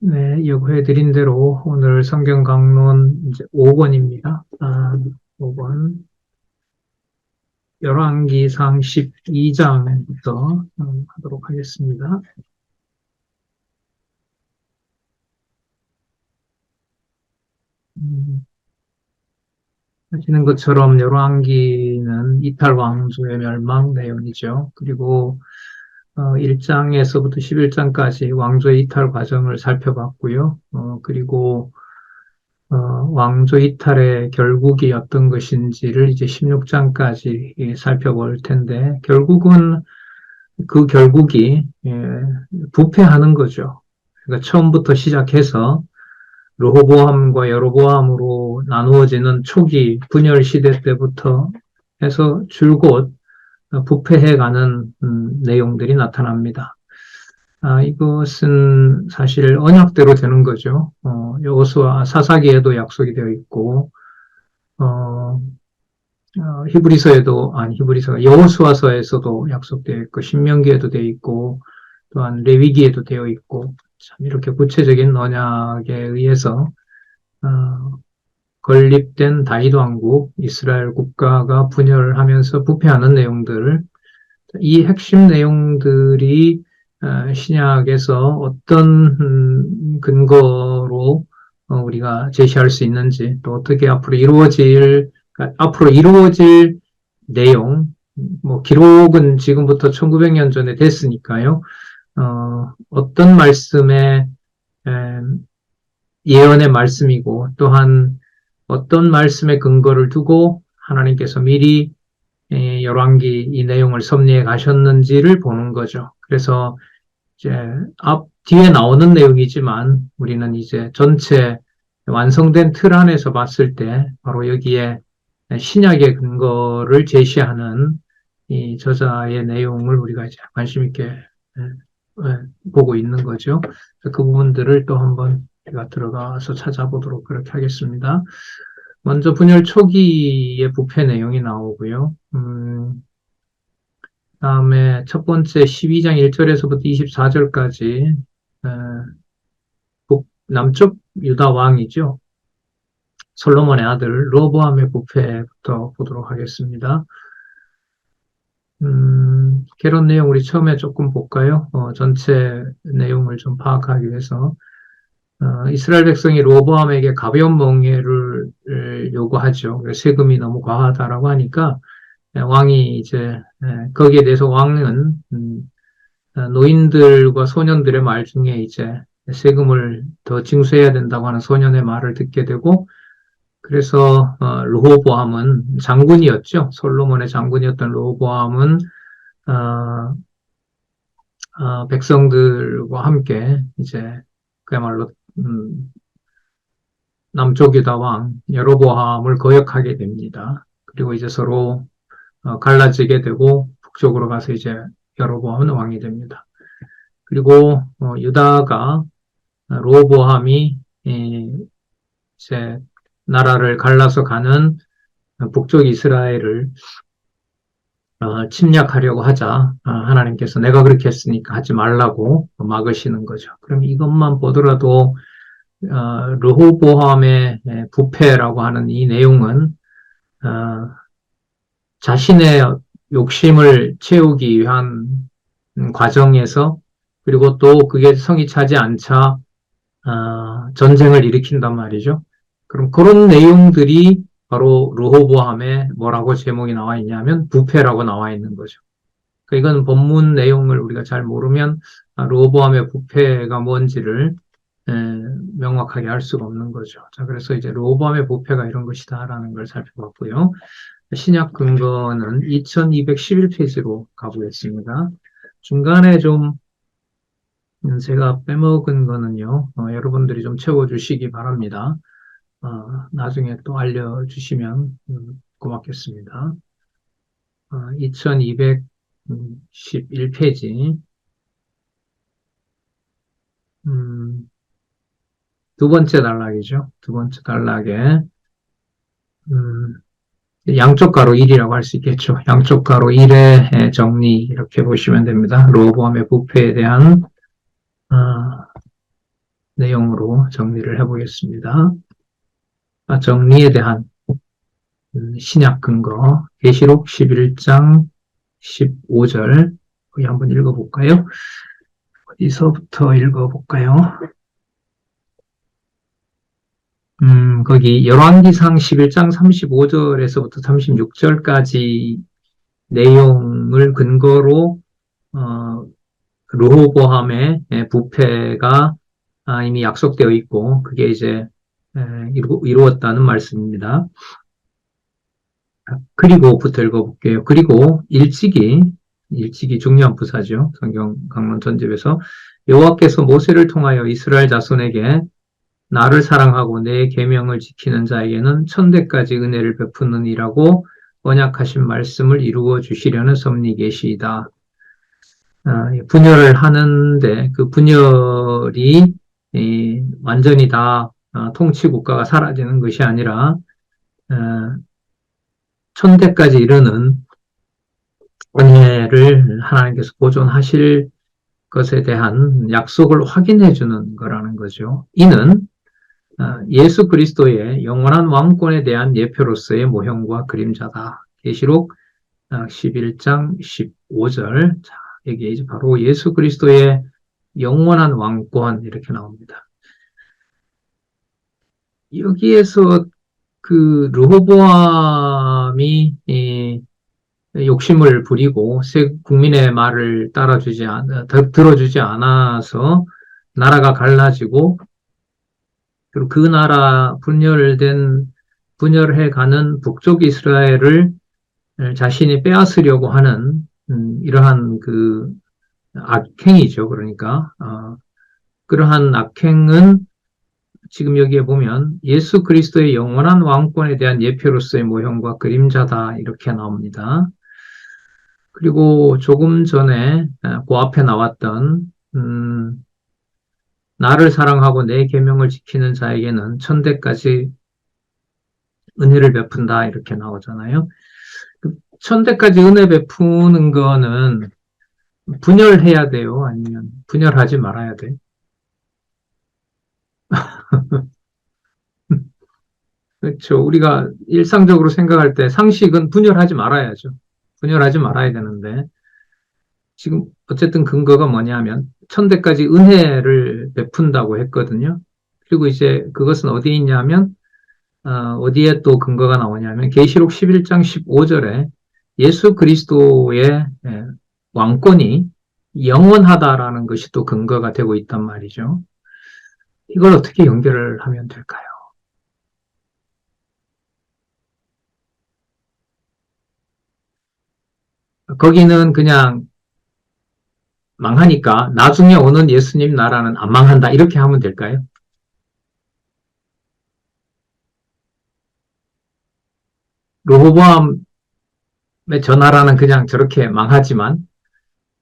네, 요구해드린 대로 오늘 성경 강론 이제 5권입니다. 5권. 열왕기상 12장부터 하도록 하겠습니다. 아시는 것처럼 열왕기는 이탈 왕조의 멸망 내용이죠. 그리고 1장에서부터 11장까지 왕조의 이탈 과정을 살펴봤고요. 그리고 왕조 이탈의 결국이 어떤 것인지를 이제 16장까지 살펴볼 텐데, 결국은 그 결국이 부패하는 거죠. 그러니까 처음부터 시작해서 르호보암과 여로보암으로 나누어지는 초기 분열 시대 때부터 해서 줄곧 부패해가는 내용들이 나타납니다. 이것은 사실 언약대로 되는 거죠. 여호수아 사사기에도 약속이 되어 있고, 히브리서가 여호수아서에서도 약속되어 있고, 신명기에도 되어 있고, 또한 레위기에도 되어 있고, 참 이렇게 구체적인 언약에 의해서 건립된 다윗 왕국, 이스라엘 국가가 분열하면서 부패하는 내용들, 이 핵심 내용들이 신약에서 어떤 근거로 우리가 제시할 수 있는지, 또 어떻게 앞으로 이루어질 내용, 뭐 기록은 지금부터 1900년 전에 됐으니까요. 어떤 말씀의 예언의 말씀이고, 또한 어떤 말씀의 근거를 두고 하나님께서 미리 열왕기 이 내용을 섭리해 가셨는지를 보는 거죠. 그래서 이제 뒤에 나오는 내용이지만 우리는 이제 전체 완성된 틀 안에서 봤을 때 바로 여기에 신약의 근거를 제시하는 이 저자의 내용을 우리가 이제 관심 있게 보고 있는 거죠. 그 부분들을 또 한번 우리가 들어가서 찾아보도록 그렇게 하겠습니다. 먼저 분열 초기의 부패 내용이 나오고요. 다음에 첫 번째 12장 1절에서부터 24절까지 남쪽 유다 왕이죠. 솔로몬의 아들 로보암의 부패부터 보도록 하겠습니다. 개론 내용 우리 처음에 조금 볼까요? 전체 내용을 좀 파악하기 위해서 이스라엘 백성이 로보암에게 가벼운 멍에를 요구하죠. 세금이 너무 과하다라고 하니까 왕이 이제 거기에 대해서 왕은 노인들과 소년들의 말 중에 이제 세금을 더 징수해야 된다고 하는 소년의 말을 듣게 되고, 그래서 르호보암은 장군이었죠. 솔로몬의 장군이었던 르호보암은 백성들과 함께 이제 그야말로 남쪽 유다 왕 여로보암을 거역하게 됩니다. 그리고 이제 서로 갈라지게 되고 북쪽으로 가서 이제 여로보암은 왕이 됩니다. 그리고 유다가 르호보암이 이제 나라를 갈라서 가는 북쪽 이스라엘을 침략하려고 하자 하나님께서 내가 그렇게 했으니까 하지 말라고 막으시는 거죠. 그럼 이것만 보더라도 르호보암의 부패라고 하는 이 내용은 자신의 욕심을 채우기 위한 과정에서, 그리고 또 그게 성이 차지 않자 전쟁을 일으킨단 말이죠. 그럼 그런 내용들이 바로 르호보암에 뭐라고 제목이 나와 있냐면 부패라고 나와 있는 거죠. 그러니까 이건 본문 내용을 우리가 잘 모르면 르호보암의 부패가 뭔지를 명확하게 알 수가 없는 거죠. 자, 그래서 이제 르호보암의 부패가 이런 것이다라는 걸 살펴봤고요. 신약 근거는 2211페이지로 가보겠습니다. 중간에 좀 제가 빼먹은 거는요, 여러분들이 좀 채워주시기 바랍니다. 나중에 또 알려주시면 고맙겠습니다. 2211페이지. 두 번째 단락이죠. 두 번째 단락에, 양쪽 가로 1이라고 할 수 있겠죠. 양쪽 가로 1의 정리, 이렇게 보시면 됩니다. 르호보암의 부패에 대한, 내용으로 정리를 해보겠습니다. 정리에 대한 신약 근거, 계시록 11장 15절, 거기 한번 읽어볼까요? 어디서부터 읽어볼까요? 거기 열왕기상 11장 35절에서부터 36절까지 내용을 근거로 르호보암의 부패가 이미 약속되어 있고 그게 이제 이루었다는 말씀입니다. 그리고부터 읽어볼게요. 그리고 일찍이 중요한 부사죠. 성경 강론 전집에서 여호와께서 모세를 통하여 이스라엘 자손에게 나를 사랑하고 내 계명을 지키는 자에게는 천대까지 은혜를 베푸느니라고 언약하신 말씀을 이루어 주시려는 섭리 계시이다. 분열을 하는데 그 분열이 완전히 다 통치 국가가 사라지는 것이 아니라 천대까지 이르는 은혜를 하나님께서 보존하실 것에 대한 약속을 확인해 주는 거라는 거죠. 이는 예수 그리스도의 영원한 왕권에 대한 예표로서의 모형과 그림자다. 계시록 11장 15절. 자, 여기 이제 바로 예수 그리스도의 영원한 왕권 이렇게 나옵니다. 여기에서 그 르호보암이 욕심을 부리고 국민의 말을 들어주지 않아서 나라가 갈라지고 그리고 그 나라 분열해 가는 북쪽 이스라엘을 자신이 빼앗으려고 하는 이러한 그 악행이죠. 그러니까 그러한 악행은 지금 여기에 보면 예수 그리스도의 영원한 왕권에 대한 예표로서의 모형과 그림자다 이렇게 나옵니다. 그리고 조금 전에 그 앞에 나왔던 나를 사랑하고 내 계명을 지키는 자에게는 천대까지 은혜를 베푼다 이렇게 나오잖아요. 천대까지 은혜 베푸는 거는 분열해야 돼요? 아니면 분열하지 말아야 돼? 그렇죠. 우리가 일상적으로 생각할 때 상식은 분열하지 말아야죠. 분열하지 말아야 되는데 지금 어쨌든 근거가 뭐냐면 천대까지 은혜를 베푼다고 했거든요. 그리고 이제 그것은 어디 있냐면 어디에 또 근거가 나오냐면 계시록 11장 15절에 예수 그리스도의 왕권이 영원하다라는 것이 또 근거가 되고 있단 말이죠. 이걸 어떻게 연결을 하면 될까요? 거기는 그냥 망하니까 나중에 오는 예수님 나라는 안 망한다 이렇게 하면 될까요? 르호보암의 저 나라는 그냥 저렇게 망하지만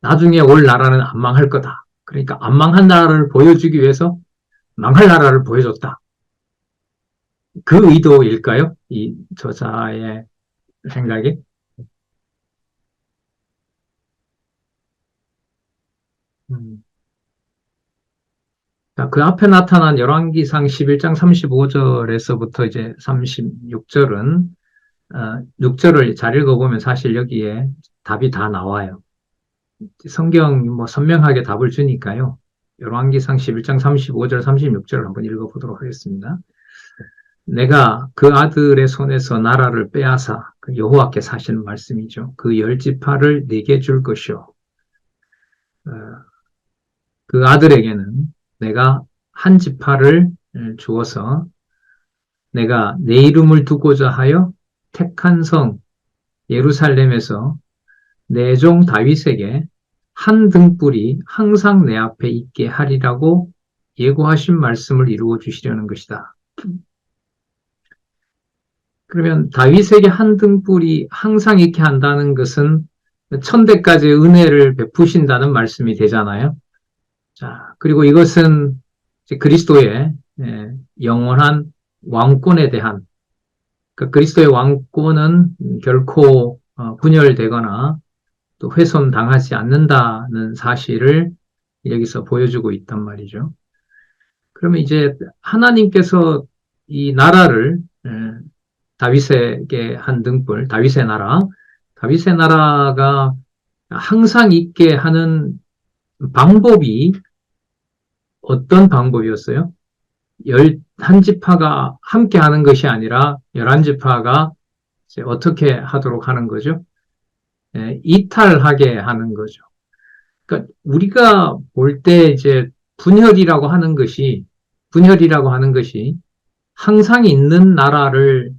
나중에 올 나라는 안 망할 거다. 그러니까 안 망한 나라를 보여주기 위해서 망할 나라를 보여줬다. 그 의도일까요? 이 저자의 생각이? 음. 자, 그 앞에 나타난 열왕기상 11장 35절에서부터 이제 36절은 6절을 잘 읽어보면 사실 여기에 답이 다 나와요. 성경이 뭐 선명하게 답을 주니까요. 열왕기상 11장 35절, 36절을 한번 읽어보도록 하겠습니다. 내가 그 아들의 손에서 나라를 빼앗아 그 여호와께서 하시는 말씀이죠. 그 열 지파를 네게 줄 것이요. 어, 그 아들에게는 내가 한 지파를 주어서 내가 내 이름을 두고자 하여 택한 성 예루살렘에서 내 종 다윗에게 한 등불이 항상 내 앞에 있게 하리라고 예고하신 말씀을 이루어 주시려는 것이다. 그러면 다윗에게 한 등불이 항상 있게 한다는 것은 천대까지 은혜를 베푸신다는 말씀이 되잖아요. 자, 그리고 이것은 그리스도의 영원한 왕권에 대한 그리스도의 왕권은 결코 분열되거나 또 훼손당하지 않는다는 사실을 여기서 보여주고 있단 말이죠. 그러면 이제 하나님께서 이 나라를 다윗에게 한 등불, 다윗의 나라가 항상 있게 하는 방법이 어떤 방법이었어요? 11지파가 함께 하는 것이 아니라 11지파가 이제 어떻게 하도록 하는 거죠? 이탈하게 하는 거죠. 그러니까 우리가 볼 때 이제 분열이라고 하는 것이 항상 있는 나라를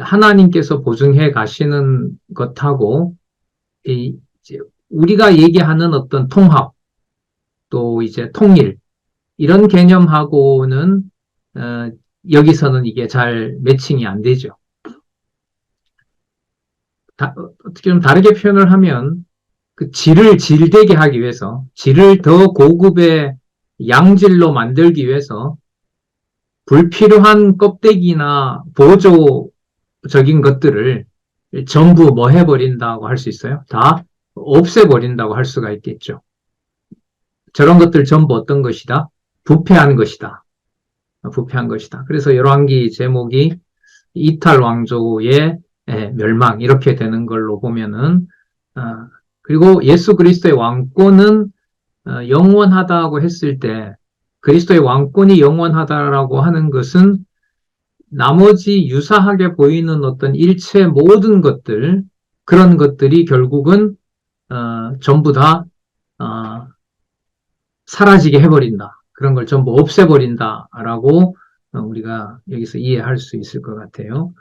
하나님께서 보증해 가시는 것하고 이제 우리가 얘기하는 어떤 통합 또 이제 통일 이런 개념하고는 어, 여기서는 이게 잘 매칭이 안 되죠. 어떻게 좀 다르게 표현을 하면 그 질을 질되게 하기 위해서 질을 더 고급의 양질로 만들기 위해서 불필요한 껍데기나 보조적인 것들을 전부 뭐 해버린다고 할 수 있어요? 다 없애버린다고 할 수가 있겠죠. 저런 것들 전부 어떤 것이다? 부패한 것이다. 부패한 것이다. 그래서 열왕기 제목이 이탈 왕조의 멸망 이렇게 되는 걸로 보면은 그리고 예수 그리스도의 왕권은 영원하다고 했을 때 그리스도의 왕권이 영원하다라고 하는 것은 나머지 유사하게 보이는 어떤 일체 모든 것들 그런 것들이 결국은 전부 다 사라지게 해버린다. 그런 걸 전부 없애버린다라고 우리가 여기서 이해할 수 있을 것 같아요.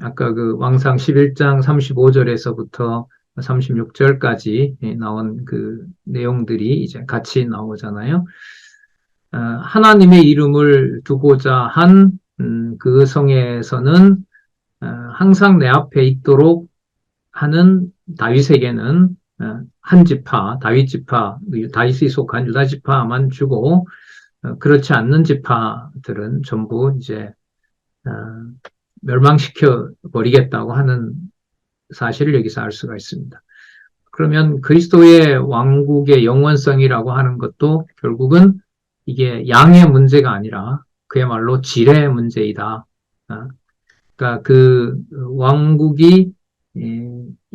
아까 그 왕상 11장 35절에서부터 36절까지 나온 그 내용들이 이제 같이 나오잖아요. 하나님의 이름을 두고자 한 그 성에서는 항상 내 앞에 있도록 하는 다윗에게는 한 지파, 다윗 지파, 다윗이 속한 유다 지파만 주고 그렇지 않는 지파들은 전부 이제 멸망시켜 버리겠다고 하는 사실을 여기서 알 수가 있습니다. 그러면 그리스도의 왕국의 영원성이라고 하는 것도 결국은 이게 양의 문제가 아니라 그야말로 질의 문제이다. 그러니까 그 왕국이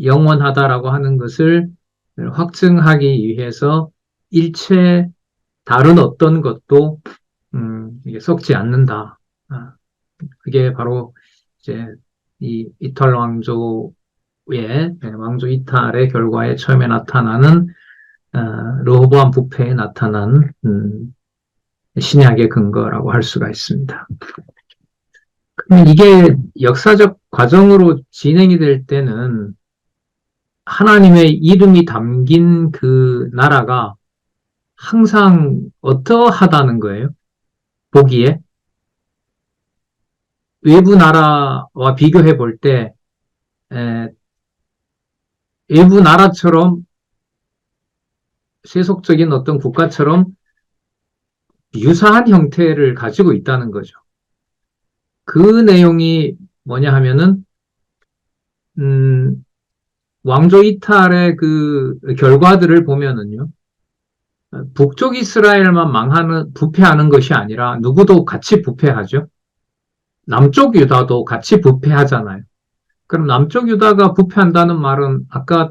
영원하다라고 하는 것을 확증하기 위해서 일체 다른 어떤 것도 이게 썩지 않는다. 그게 바로 이제 이 이탈 왕조의 왕조 이탈의 결과에 처음에 나타나는 르호보암 부패에 나타난 신약의 근거라고 할 수가 있습니다. 그러면 이게 역사적 과정으로 진행이 될 때는 하나님의 이름이 담긴 그 나라가 항상 어떠하다는 거예요? 보기에 외부 나라와 비교해 볼 때 외부 나라처럼 세속적인 어떤 국가처럼 유사한 형태를 가지고 있다는 거죠. 그 내용이 뭐냐 하면은 왕조 이탈의 그 결과들을 보면은요. 북쪽 이스라엘만 부패하는 것이 아니라 누구도 같이 부패하죠. 남쪽 유다도 같이 부패하잖아요. 그럼 남쪽 유다가 부패한다는 말은 아까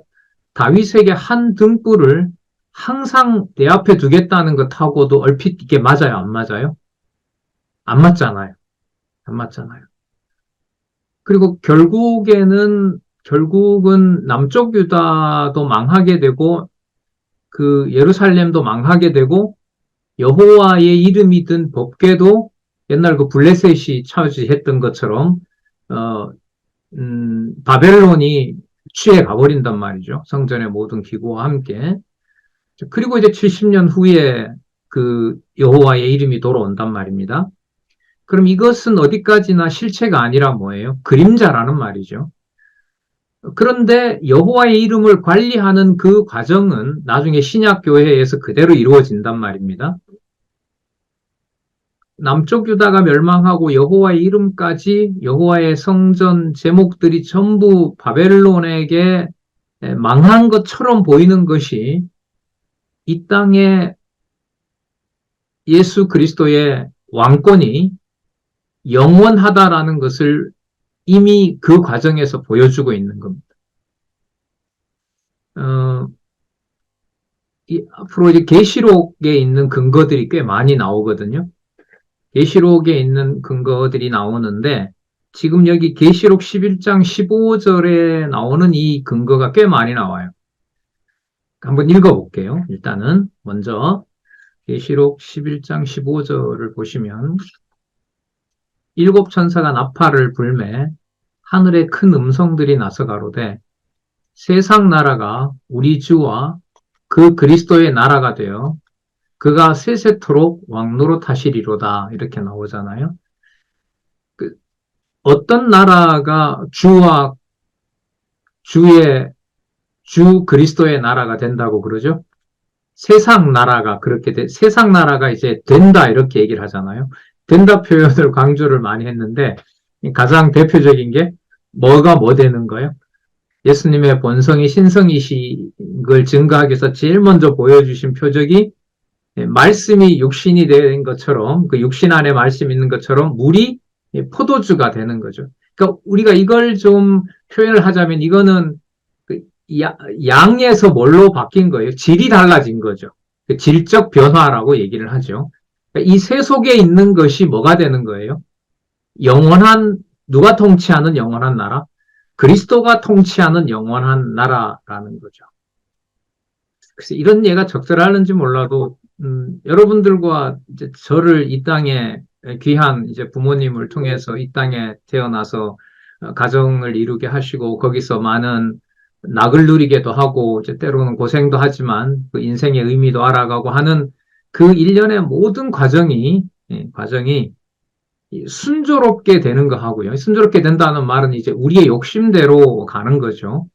다윗에게 한 등불을 항상 내 앞에 두겠다는 것하고도 얼핏 이게 맞아요? 안 맞아요? 안 맞잖아요. 안 맞잖아요. 그리고 결국은 남쪽 유다도 망하게 되고 그 예루살렘도 망하게 되고 여호와의 이름이 든 법궤도 옛날 그 블레셋이 차지했던 것처럼 바벨론이 취해 가버린단 말이죠. 성전의 모든 기구와 함께. 그리고 이제 70년 후에 그 여호와의 이름이 돌아온단 말입니다. 그럼 이것은 어디까지나 실체가 아니라 뭐예요? 그림자라는 말이죠. 그런데 여호와의 이름을 관리하는 그 과정은 나중에 신약교회에서 그대로 이루어진단 말입니다. 남쪽 유다가 멸망하고 여호와의 이름까지 여호와의 성전 제목들이 전부 바벨론에게 망한 것처럼 보이는 것이 이 땅에 예수 그리스도의 왕권이 영원하다라는 것을 이미 그 과정에서 보여주고 있는 겁니다. 어, 앞으로 이제 계시록에 있는 근거들이 꽤 많이 나오거든요. 계시록에 있는 근거들이 나오는데 지금 여기 계시록 11장 15절에 나오는 이 근거가 꽤 많이 나와요. 한번 읽어볼게요. 일단은 먼저 계시록 11장 15절을 보시면 일곱 천사가 나팔을 불매 하늘에 큰 음성들이 나서 가로되 세상 나라가 우리 주와 그 그리스도의 나라가 되어 그가 세세토록 왕노릇 하시리로다 이렇게 나오잖아요. 그 어떤 나라가 주와 주의 주 그리스도의 나라가 된다고 그러죠? 세상 나라가 세상 나라가 이제 된다 이렇게 얘기를 하잖아요. 된다 표현을 강조를 많이 했는데 가장 대표적인 게 뭐가 뭐 되는 거예요? 예수님의 본성이 신성이신 걸 증거하기 위해서 제일 먼저 보여주신 표적이 말씀이 육신이 된 것처럼 그 육신 안에 말씀이 있는 것처럼 물이 포도주가 되는 거죠. 그러니까 우리가 이걸 좀 표현을 하자면 이거는 그 양에서 뭘로 바뀐 거예요? 질이 달라진 거죠. 그 질적 변화라고 얘기를 하죠. 그러니까 이 세속에 있는 것이 뭐가 되는 거예요? 영원한 누가 통치하는 영원한 나라? 그리스도가 통치하는 영원한 나라라는 거죠. 그래서 이런 예가 적절할는지 몰라도 여러분들과 이제 저를 이 땅에 귀한 이제 부모님을 통해서 이 땅에 태어나서 가정을 이루게 하시고 거기서 많은 낙을 누리게도 하고 이제 때로는 고생도 하지만 그 인생의 의미도 알아가고 하는 그 일련의 모든 과정이 순조롭게 되는 거 하고요. 순조롭게 된다는 말은 이제 우리의 욕심대로 가는 거죠.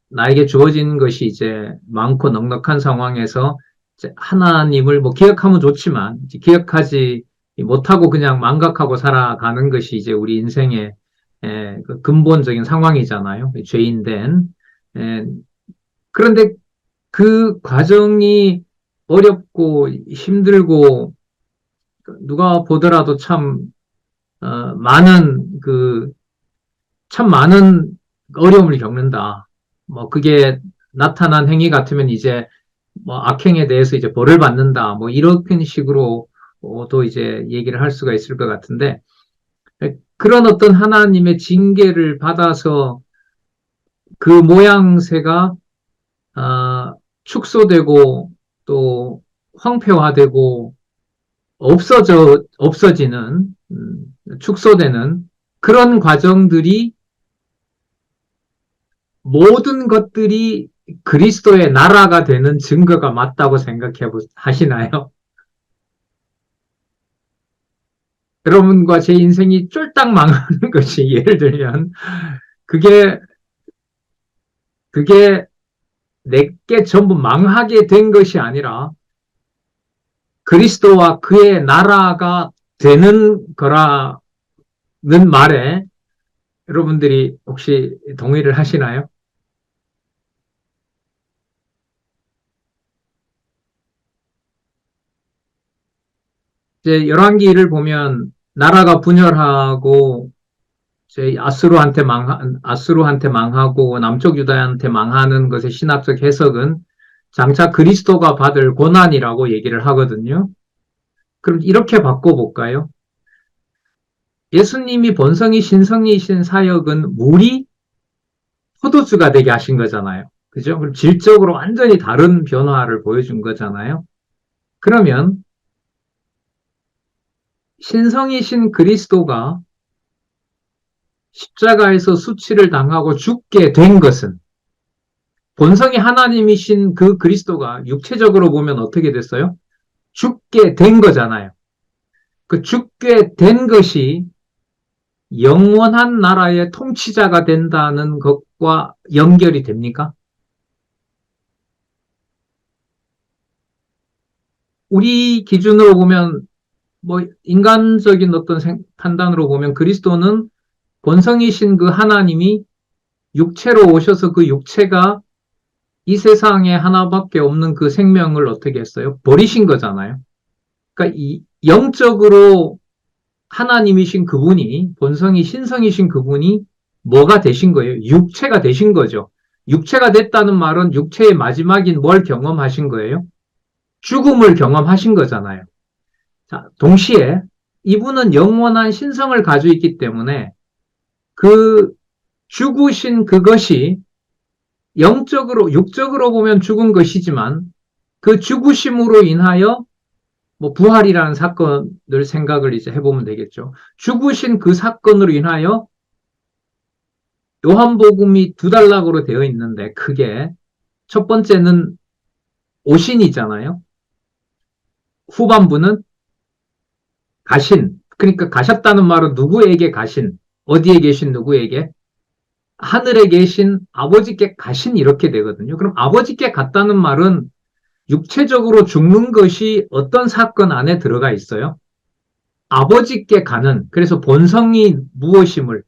나에게 주어진 것이 이제 많고 넉넉한 상황에서 이제 하나님을 뭐 기억하면 좋지만 기억하지 못하고 그냥 망각하고 살아가는 것이 이제 우리 인생의 그 근본적인 상황이잖아요. 죄인된. 그런데 그 과정이 어렵고 힘들고 누가 보더라도 많은 참 많은 어려움을 겪는다. 뭐 그게 나타난 행위 같으면 이제 뭐 악행에 대해서 이제 벌을 받는다. 뭐 이런 식으로도 이제 얘기를 할 수가 있을 것 같은데 그런 어떤 하나님의 징계를 받아서 그 모양새가 축소되고 또 황폐화되고 없어지는 축소되는 그런 과정들이 모든 것들이 그리스도의 나라가 되는 증거가 맞다고 하시나요? 여러분과 제 인생이 쫄딱 망하는 것이 예를 들면 그게 내게 전부 망하게 된 것이 아니라 그리스도와 그의 나라가 되는 거라는 말에 여러분들이 혹시 동의를 하시나요? 이제 열왕기를 보면 나라가 분열하고 이제 아수르한테 망하고 남쪽 유다한테 망하는 것의 신학적 해석은 장차 그리스도가 받을 고난이라고 얘기를 하거든요. 그럼 이렇게 바꿔볼까요? 예수님이 본성이 신성이신 사역은 물이 포도주가 되게 하신 거잖아요. 그죠? 그럼 질적으로 완전히 다른 변화를 보여준 거잖아요. 그러면 신성이신 그리스도가 십자가에서 수치를 당하고 죽게 된 것은 본성이 하나님이신 그 그리스도가 육체적으로 보면 어떻게 됐어요? 죽게 된 거잖아요. 그 죽게 된 것이 영원한 나라의 통치자가 된다는 것과 연결이 됩니까? 우리 기준으로 보면 뭐 인간적인 어떤 판단으로 보면 그리스도는 본성이신 그 하나님이 육체로 오셔서 그 육체가 이 세상에 하나밖에 없는 그 생명을 어떻게 했어요? 버리신 거잖아요. 그러니까 이 영적으로 하나님이신 그분이, 본성이 신성이신 그분이 뭐가 되신 거예요? 육체가 되신 거죠. 육체가 됐다는 말은 육체의 마지막인 뭘 경험하신 거예요? 죽음을 경험하신 거잖아요. 자, 동시에 이분은 영원한 신성을 가지고 있기 때문에 그 죽으신 그것이 영적으로, 육적으로 보면 죽은 것이지만 그 죽으심으로 인하여 뭐 부활이라는 사건을 생각을 이제 해보면 되겠죠. 죽으신 그 사건으로 인하여 요한복음이 두 단락으로 되어 있는데 크게 첫 번째는 오신이잖아요. 후반부는 가신. 그러니까 가셨다는 말은 누구에게 가신? 어디에 계신 누구에게? 하늘에 계신 아버지께 가신 이렇게 되거든요. 그럼 아버지께 갔다는 말은 육체적으로 죽는 것이 어떤 사건 안에 들어가 있어요? 아버지께 가는, 그래서 본성이 무엇임을,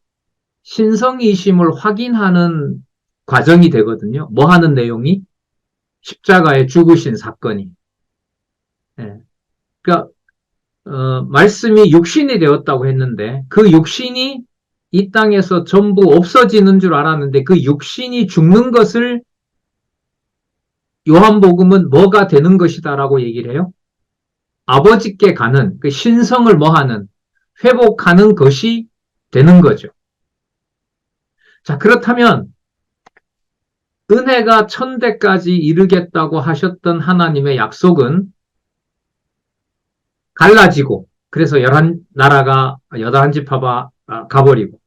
신성이심을 확인하는 과정이 되거든요. 뭐 하는 내용이? 십자가에 죽으신 사건이. 예. 그러니까 말씀이 육신이 되었다고 했는데 그 육신이 이 땅에서 전부 없어지는 줄 알았는데 그 육신이 죽는 것을 요한복음은 뭐가 되는 것이다라고 얘기를 해요. 아버지께 가는 그 신성을 뭐하는 회복하는 것이 되는 거죠. 자, 그렇다면 은혜가 천대까지 이르겠다고 하셨던 하나님의 약속은 갈라지고 그래서 11나라가 11지파가 가버리고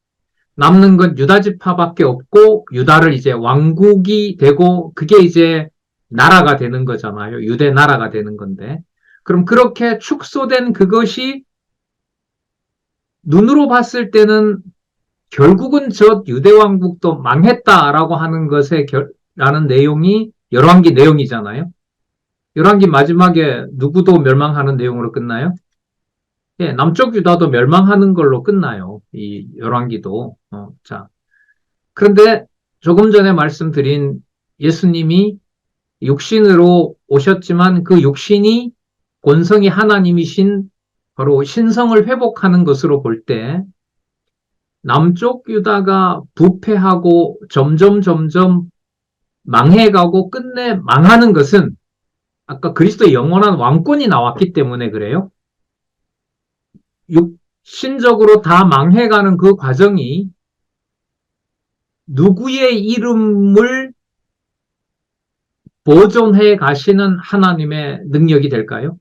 남는 건 유다 지파밖에 없고 유다를 이제 왕국이 되고 그게 이제 나라가 되는 거잖아요. 유대 나라가 되는 건데 그럼 그렇게 축소된 그것이 눈으로 봤을 때는 결국은 저 유대 왕국도 망했다라고 하는 것에 라는 내용이 열왕기 내용이잖아요. 열왕기 마지막에 누구도 멸망하는 내용으로 끝나요? 예, 남쪽 유다도 멸망하는 걸로 끝나요. 이 열왕기도. 자, 그런데 조금 전에 말씀드린 예수님이 육신으로 오셨지만 그 육신이 본성이 하나님이신 바로 신성을 회복하는 것으로 볼 때 남쪽 유다가 부패하고 점점 망해가고 끝내 망하는 것은 아까 그리스도의 영원한 왕권이 나왔기 때문에 그래요. 육신적으로 다 망해가는 그 과정이 누구의 이름을 보존해 가시는 하나님의 능력이 될까요?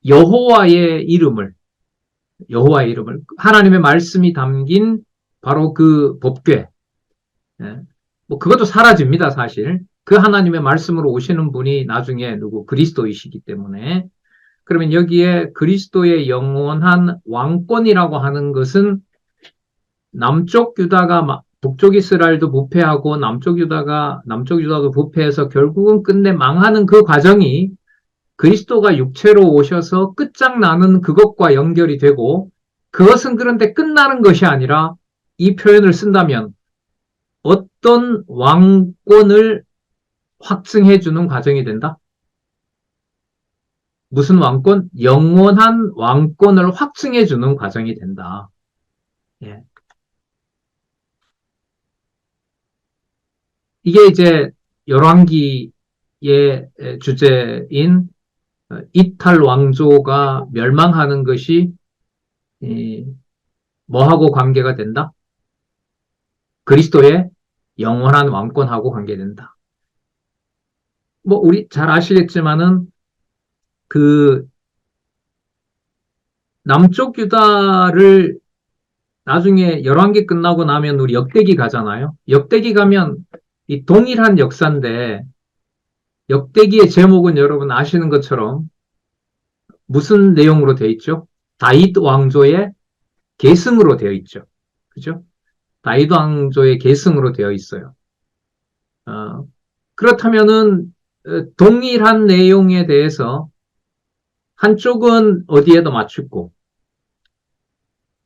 여호와의 이름을 하나님의 말씀이 담긴 바로 그 법궤. 예. 뭐 그것도 사라집니다, 사실. 그 하나님의 말씀으로 오시는 분이 나중에 누구 그리스도이시기 때문에 그러면 여기에 그리스도의 영원한 왕권이라고 하는 것은 남쪽 유다가 북쪽 이스라엘도 부패하고 남쪽 유다도 부패해서 결국은 끝내 망하는 그 과정이 그리스도가 육체로 오셔서 끝장나는 그것과 연결이 되고 그것은 그런데 끝나는 것이 아니라 이 표현을 쓴다면 어떤 왕권을 확증해주는 과정이 된다? 무슨 왕권? 영원한 왕권을 확증해주는 과정이 된다. 예. 이게 이제 열왕기의 주제인 이탈 왕조가 멸망하는 것이 뭐하고 관계가 된다? 그리스도의 영원한 왕권하고 관계된다. 뭐 우리 잘 아시겠지만은 그 남쪽 유다를 나중에 열왕기 끝나고 나면 우리 역대기 가잖아요. 역대기 가면 이 동일한 역사인데 역대기의 제목은 여러분 아시는 것처럼 무슨 내용으로 되어 있죠? 다윗 왕조의 계승으로 되어 있죠. 그죠? 다윗 왕조의 계승으로 되어 있어요. 그렇다면은 동일한 내용에 대해서 한쪽은 어디에도 맞추고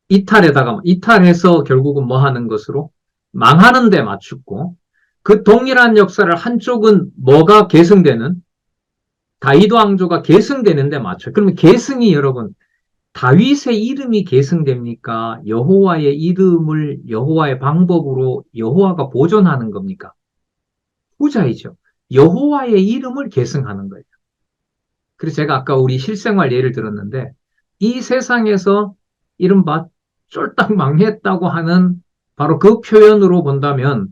이탈해서 결국은 뭐 하는 것으로 망하는 데 맞추고 그 동일한 역사를 한쪽은 뭐가 계승되는 다윗 왕조가 계승되는데 맞춰요. 그러면 계승이 여러분 다윗의 이름이 계승됩니까? 여호와의 이름을 여호와의 방법으로 여호와가 보존하는 겁니까? 후자이죠. 여호와의 이름을 계승하는 거예요. 그래서 제가 아까 우리 실생활 예를 들었는데 이 세상에서 이른바 쫄딱 망했다고 하는 바로 그 표현으로 본다면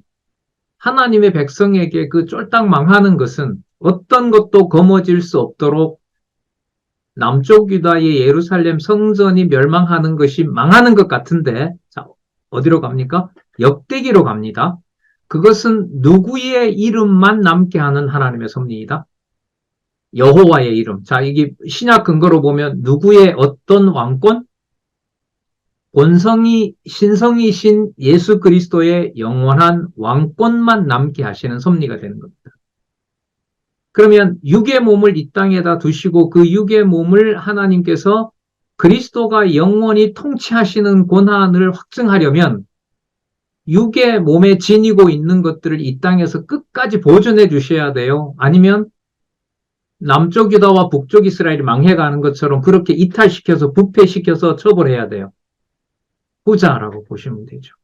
하나님의 백성에게 그 쫄딱 망하는 것은 어떤 것도 거머쥘 수 없도록 남쪽 유다의 예루살렘 성전이 멸망하는 것이 망하는 것 같은데, 자, 어디로 갑니까? 역대기로 갑니다. 그것은 누구의 이름만 남게 하는 하나님의 섭리이다? 여호와의 이름. 자, 이게 신약 근거로 보면 누구의 어떤 왕권? 본성이 신성이신 예수 그리스도의 영원한 왕권만 남게 하시는 섭리가 되는 겁니다. 그러면 육의 몸을 이 땅에다 두시고 그 육의 몸을 하나님께서 그리스도가 영원히 통치하시는 권한을 확증하려면 육의 몸에 지니고 있는 것들을 이 땅에서 끝까지 보존해 주셔야 돼요. 아니면 남쪽 유다와 북쪽 이스라엘이 망해가는 것처럼 그렇게 이탈시켜서 부패시켜서 처벌해야 돼요. 후자라고 보시면 되죠.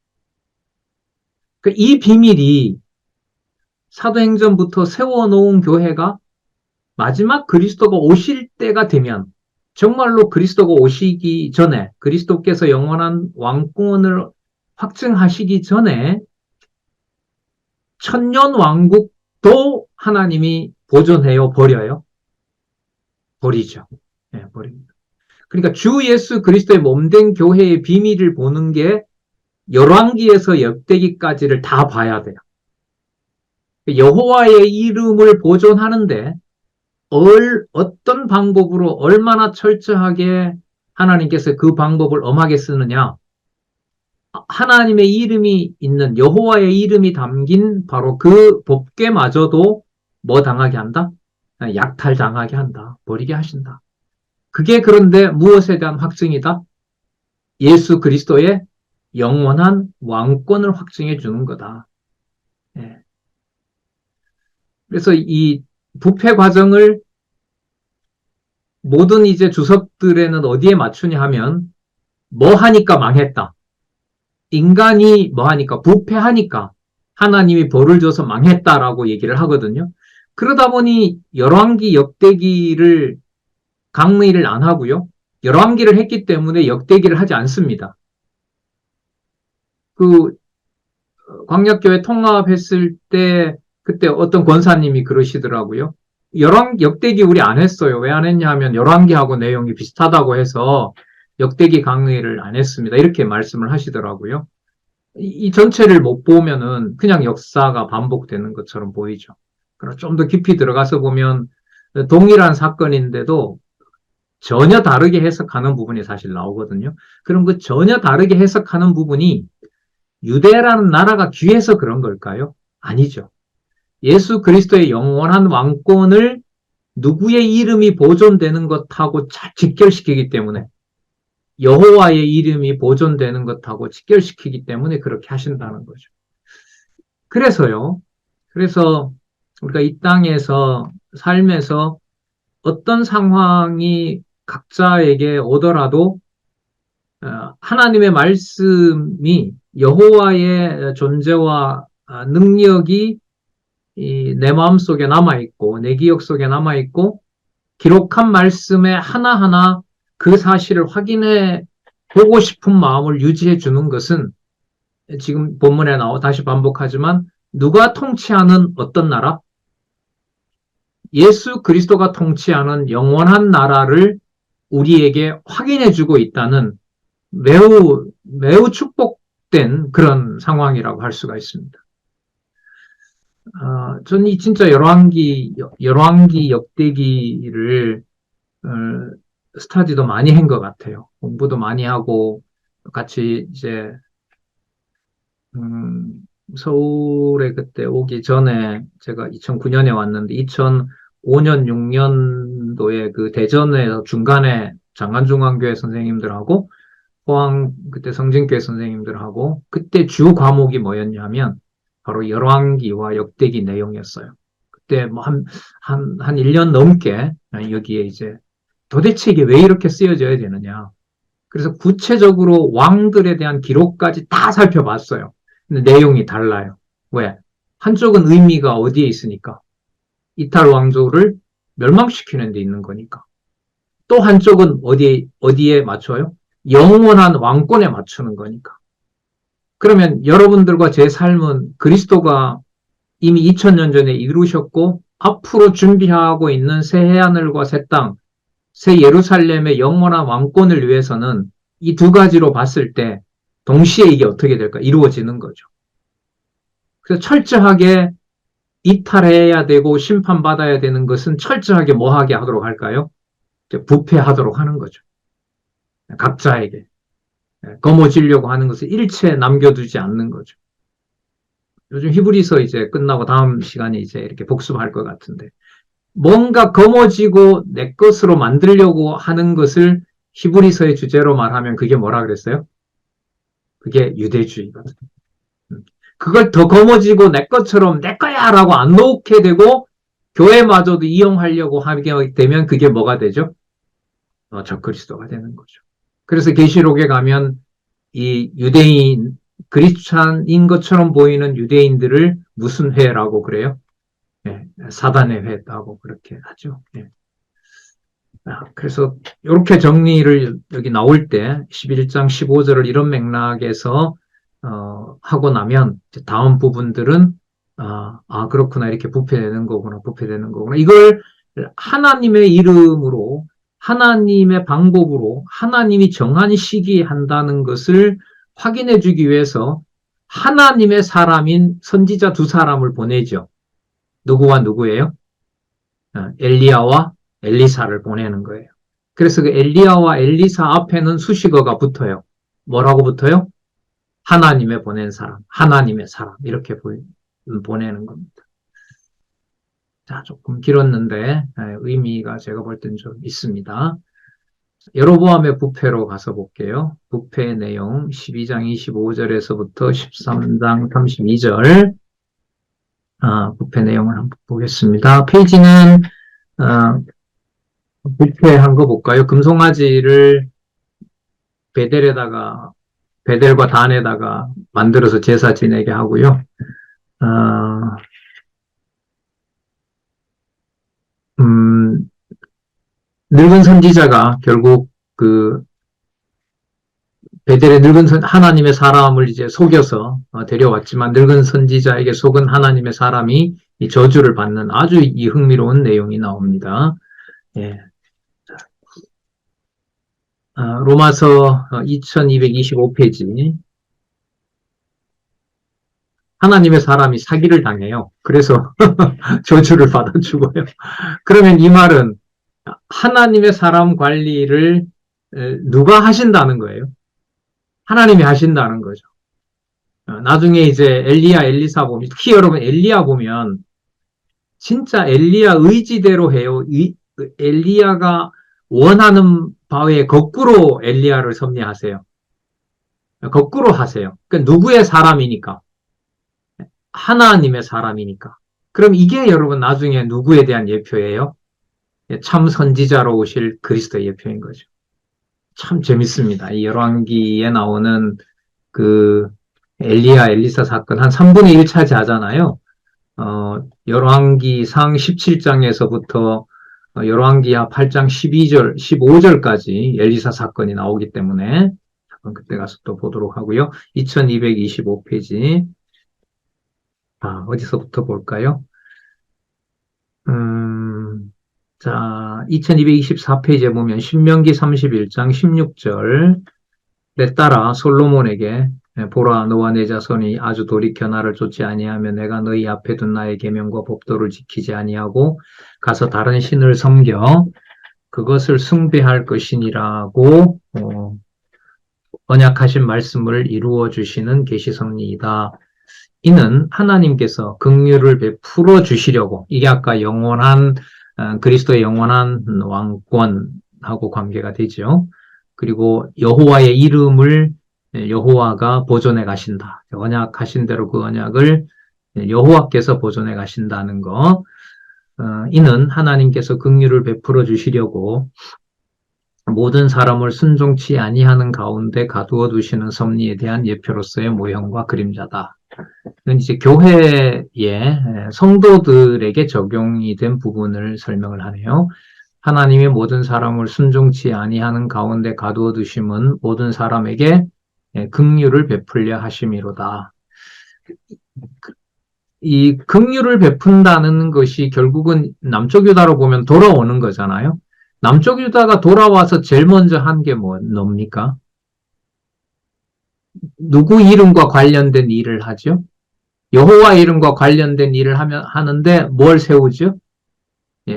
이 비밀이 사도행전부터 세워놓은 교회가 마지막 그리스도가 오실 때가 되면 정말로 그리스도가 오시기 전에 그리스도께서 영원한 왕권을 확증하시기 전에 천년 왕국도 하나님이 보존해요, 버려요? 버리죠. 네, 버립니다. 그러니까 주 예수 그리스도의 몸된 교회의 비밀을 보는 게 열왕기에서 역대기까지를 다 봐야 돼요. 여호와의 이름을 보존하는데 어떤 방법으로 얼마나 철저하게 하나님께서 그 방법을 엄하게 쓰느냐. 하나님의 이름이 있는 여호와의 이름이 담긴 바로 그 법궤마저도 뭐 당하게 한다? 약탈당하게 한다. 버리게 하신다. 그게 그런데 무엇에 대한 확증이다? 예수 그리스도의 영원한 왕권을 확증해 주는 거다. 예. 그래서 이 부패 과정을 모든 이제 주석들에는 어디에 맞추냐 하면 뭐 하니까 망했다. 인간이 뭐 하니까 부패하니까 하나님이 벌을 줘서 망했다라고 얘기를 하거든요. 그러다 보니 열왕기 역대기를 강의를 안 하고요. 열왕기를 했기 때문에 역대기를 하지 않습니다. 그 광약교회 통합했을 때 그때 어떤 권사님이 그러시더라고요. 역대기 우리 안 했어요. 왜 안 했냐 하면 열왕기하고 내용이 비슷하다고 해서 역대기 강의를 안 했습니다. 이렇게 말씀을 하시더라고요. 이 전체를 못 보면은 그냥 역사가 반복되는 것처럼 보이죠. 그럼 좀 더 깊이 들어가서 보면 동일한 사건인데도 전혀 다르게 해석하는 부분이 사실 나오거든요. 그럼 그 전혀 다르게 해석하는 부분이 유대라는 나라가 귀해서 그런 걸까요? 아니죠. 예수 그리스도의 영원한 왕권을 누구의 이름이 보존되는 것하고 잘 직결시키기 때문에 여호와의 이름이 보존되는 것하고 직결시키기 때문에 그렇게 하신다는 거죠. 그래서요. 그래서 우리가 이 땅에서 삶에서 어떤 상황이 각자에게 오더라도 하나님의 말씀이 여호와의 존재와 능력이 내 마음속에 남아있고 내 기억 속에 남아있고 기록한 말씀에 하나하나 그 사실을 확인해 보고 싶은 마음을 유지해 주는 것은 지금 본문에 나와 다시 반복하지만 누가 통치하는 어떤 나라? 예수 그리스도가 통치하는 영원한 나라를 우리에게 확인해 주고 있다는 매우 축복된 그런 상황이라고 할 수가 있습니다. 저는 이 진짜 열왕기 역대기를 스타디도 많이 한 것 같아요. 공부도 많이 하고 같이 이제 서울에 그때 오기 전에 제가 2009년에 왔는데 2005년 6년도에 그 대전에서 중간에 장안중앙교회 선생님들하고 포항 그때 성진교회 선생님들하고 그때 주 과목이 뭐였냐면 바로 열왕기와 역대기 내용이었어요. 때 뭐 한 1년 넘게 여기에 이제 도대체 이게 왜 이렇게 쓰여져야 되느냐. 그래서 구체적으로 왕들에 대한 기록까지 다 살펴봤어요. 근데 내용이 달라요. 왜? 한쪽은 의미가 어디에 있으니까. 이탈 왕조를 멸망시키는 데 있는 거니까. 또 한쪽은 어디에 맞춰요? 영원한 왕권에 맞추는 거니까. 그러면 여러분들과 제 삶은 그리스도가 이미 2000년 전에 이루셨고 앞으로 준비하고 있는 새 해하늘과 새 땅, 새 예루살렘의 영원한 왕권을 위해서는 이 두 가지로 봤을 때 동시에 이게 어떻게 될까? 이루어지는 거죠. 그래서 철저하게 이탈해야 되고 심판받아야 되는 것은 철저하게 뭐하게 하도록 할까요? 부패하도록 하는 거죠. 각자에게. 거머쥐려고 하는 것을 일체 남겨두지 않는 거죠. 요즘 히브리서 이제 끝나고 다음 시간에 이제 이렇게 복습할 것 같은데 뭔가 거머쥐고 내 것으로 만들려고 하는 것을 히브리서의 주제로 말하면 그게 뭐라 그랬어요? 그게 유대주의거든. 그걸 더 거머쥐고 내 것처럼 내 거야 라고 안 놓게 되고 교회마저도 이용하려고 하게 되면 그게 뭐가 되죠? 적그리스도가 되는 거죠. 그래서 계시록에 가면 이 유대인 그리스찬인 것처럼 보이는 유대인들을 무슨 회라고 그래요? 네, 사단의 회라고 그렇게 하죠. 네. 그래서 이렇게 정리를 여기 나올 때 11장 15절을 이런 맥락에서 하고 나면 다음 부분들은 그렇구나 이렇게 부패되는 거구나 이걸 하나님의 이름으로 하나님의 방법으로 하나님이 정한 시기에 한다는 것을 확인해 주기 위해서 하나님의 사람인 선지자 두 사람을 보내죠. 누구와 누구예요? 엘리야와 엘리사를 보내는 거예요. 그래서 그 엘리야와 엘리사 앞에는 수식어가 붙어요. 뭐라고 붙어요? 하나님의 보낸 사람, 하나님의 사람 이렇게 보내는 겁니다. 자, 조금 길었는데 의미가 제가 볼 땐 좀 있습니다. 여로보암의 부패로 가서 볼게요. 부패의 내용 12장 25절에서부터 13장 32절 부패 내용을 한번 보겠습니다. 페이지는 부패한 거 볼까요? 금송아지를 베델과 단에다가 만들어서 제사 지내게 하고요. 늙은 선지자가 결국 그 베델의 하나님의 사람을 이제 속여서 데려왔지만 늙은 선지자에게 속은 하나님의 사람이 이 저주를 받는 아주 이 흥미로운 내용이 나옵니다. 예. 로마서 2225페이지. 하나님의 사람이 사기를 당해요. 그래서 저주를 받아 죽어요. 그러면 이 말은 하나님의 사람 관리를 누가 하신다는 거예요? 하나님이 하신다는 거죠. 나중에 이제 엘리야, 엘리사 보면, 특히 여러분 엘리야 보면 진짜 엘리야 의지대로 해요. 엘리야가 원하는 바에 거꾸로 엘리야를 섭리하세요. 거꾸로 하세요. 그러니까 누구의 사람이니까? 하나님의 사람이니까. 그럼 이게 여러분 나중에 누구에 대한 예표예요? 참 선지자로 오실 그리스도의 예표인 거죠. 참 재밌습니다. 이 열왕기에 나오는 그 엘리야, 엘리사 사건 한 3분의 1 차지하잖아요. 열왕기상 17장에서부터 열왕기하 8장 12절, 15절까지 엘리사 사건이 나오기 때문에 그때 가서 또 보도록 하고요. 2225페이지. 어디서부터 볼까요? 자, 2224페이지에 보면 신명기 31장 16절에 따라 솔로몬에게 보라 너와 내 자손이 아주 돌이켜 나를 쫓지 아니하면 내가 너희 앞에 둔 나의 계명과 법도를 지키지 아니하고 가서 다른 신을 섬겨 그것을 숭배할 것이니라고 언약하신 말씀을 이루어 주시는 계시섭니다. 이는 하나님께서 긍휼을 베풀어 주시려고 이게 아까 영원한 그리스도의 영원한 왕권하고 관계가 되죠. 그리고 여호와의 이름을 여호와가 보존해 가신다. 언약하신 대로 그 언약을 여호와께서 보존해 가신다는 거. 이는 하나님께서 긍휼을 베풀어 주시려고 모든 사람을 순종치 아니하는 가운데 가두어 두시는 섭리에 대한 예표로서의 모형과 그림자다. 이건 이제 교회의 성도들에게 적용이 된 부분을 설명을 하네요. 하나님이 모든 사람을 순종치 아니하는 가운데 가두어 두심은 모든 사람에게 긍휼을 베풀려 하심이로다. 이 긍휼을 베푼다는 것이 결국은 남쪽 유다로 보면 돌아오는 거잖아요. 남쪽 유다가 돌아와서 제일 먼저 한 게 뭡니까? 누구 이름과 관련된 일을 하죠? 여호와 이름과 관련된 일을 하는데 뭘 세우죠?